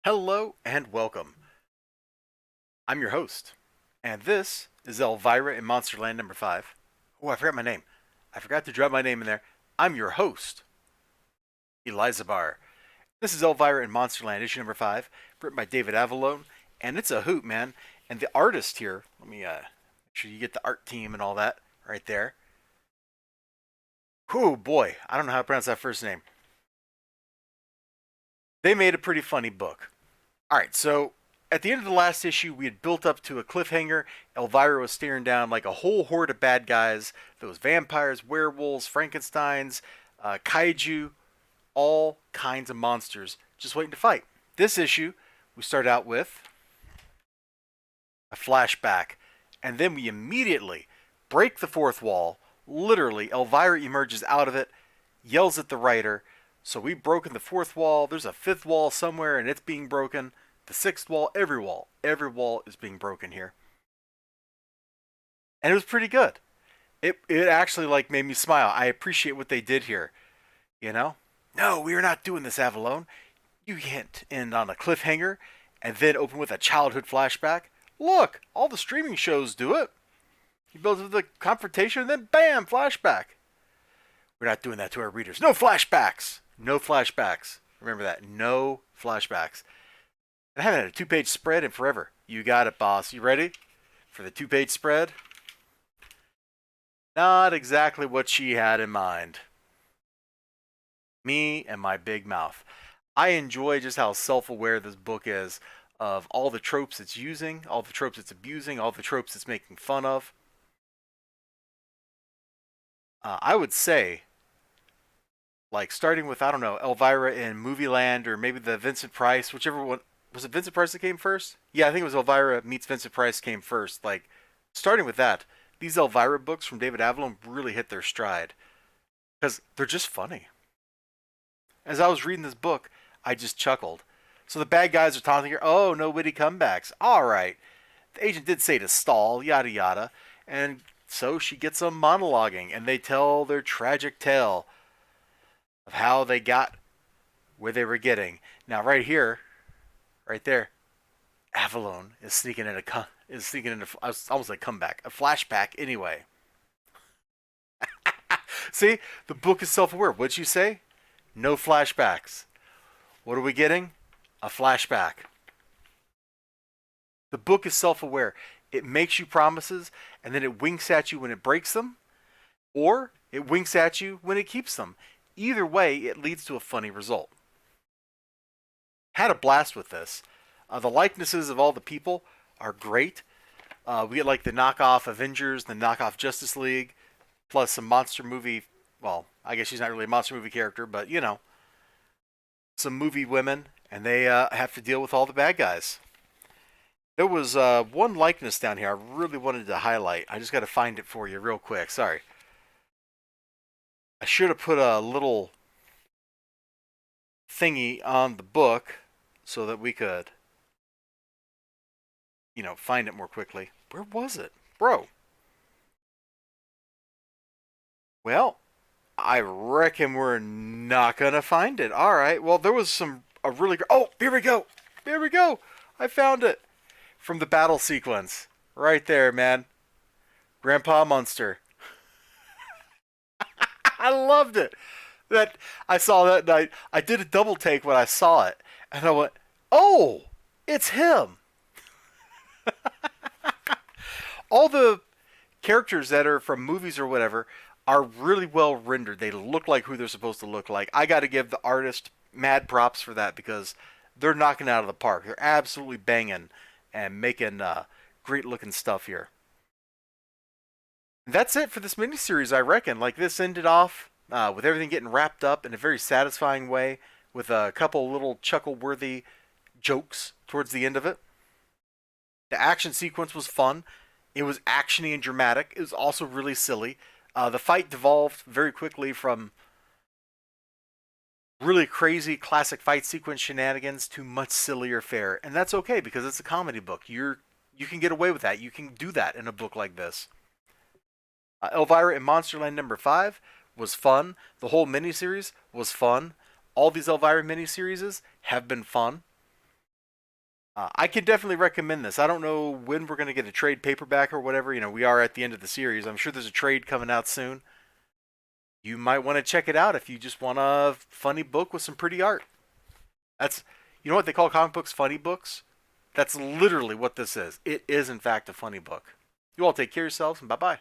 Hello and welcome. I'm your host, and this is Elvira in Monsterland number 5. Oh, I forgot my name. I forgot to drop my name in there. I'm your host, Elizibar. This is Elvira in Monsterland, issue number 5, written by David Avallone, and it's a hoot, man. And the artist here, let me make sure you get the art team and all that right there. Oh boy, I don't know how to pronounce that first name. They made a pretty funny book. All right, so at the end of the last issue, we had built up to a cliffhanger. Elvira was staring down like a whole horde of bad guys. Those vampires, werewolves, Frankensteins, kaiju, all kinds of monsters just waiting to fight. This issue, we start out with a flashback, and then we immediately break the fourth wall. Literally, Elvira emerges out of it, yells at the writer. So we've broken the fourth wall. There's a fifth wall somewhere, and it's being broken. The sixth wall, every wall is being broken here. And it was pretty good. It actually like made me smile. I appreciate what they did here. You know? No, we are not doing this, Avalone. You can't end on a cliffhanger and then open with a childhood flashback. Look, all the streaming shows do it. You build up the confrontation and then bam, flashback. We're not doing that to our readers. No flashbacks. No flashbacks. Remember that. No flashbacks. I haven't had a two-page spread in forever. You got it, boss. You ready for the two-page spread? Not exactly what she had in mind. Me and my big mouth. I enjoy just how self-aware this book is of all the tropes it's using, all the tropes it's abusing, all the tropes it's making fun of. I would say, like, starting with, I don't know, Elvira in Movie Land or maybe the Vincent Price, whichever one. Was it Vincent Price that came first? Yeah, I think it was Elvira meets Vincent Price came first. Like, starting with that, these Elvira books from David Avallone really hit their stride because they're just funny. As I was reading this book, I just chuckled. So the bad guys are taunting her. Oh, no witty comebacks. All right. The agent did say to stall, yada yada. And so she gets them monologuing, and they tell their tragic tale of how they got where they were getting. Now, right here, right there, Avallone is sneaking in I was almost like comeback, a flashback anyway. See, the book is self-aware. What'd you say? No flashbacks. What are we getting? A flashback. The book is self-aware. It makes you promises, and then it winks at you when it breaks them, or it winks at you when it keeps them. Either way, it leads to a funny result. Had a blast with this. The likenesses of all the people are great. We get like the knockoff Avengers, the knockoff Justice League, plus some monster movie. Well, I guess she's not really a monster movie character, but you know, some movie women, and they have to deal with all the bad guys. There was one likeness down here I really wanted to highlight. I just got to find it for you real quick. Sorry. I should have put a little thingy on the book so that we could, find it more quickly. Where was it? Bro. Well, I reckon we're not going to find it. All right. Well, there was a really Oh, here we go. Here we go. I found it from the battle sequence. Right there, man. Grandpa Munster. I loved it. That I saw that night. I did a double take when I saw it, and I went, "Oh, it's him." All the characters that are from movies or whatever are really well rendered. They look like who they're supposed to look like. I got to give the artist mad props for that because they're knocking out of the park. They're absolutely banging and making great looking stuff here. That's it for this miniseries, I reckon. Like, this ended off with everything getting wrapped up in a very satisfying way with a couple little chuckle worthy jokes towards the end of it. The action sequence was fun. It was actiony and dramatic. It was also really silly. The fight devolved very quickly from really crazy classic fight sequence shenanigans to much sillier fare, and that's okay because it's a comedy book. You can get away with that. You can do that in a book like this. Elvira in Monsterland number 5 was fun. The whole miniseries was fun. All these Elvira miniseries have been fun. I can definitely recommend this. I don't know when we're going to get a trade paperback or whatever. We are at the end of the series. I'm sure there's a trade coming out soon. You might want to check it out if you just want a funny book with some pretty art. That's, you know what they call comic books, funny books? That's literally what this is. It is, in fact, a funny book. You all take care of yourselves, and bye bye.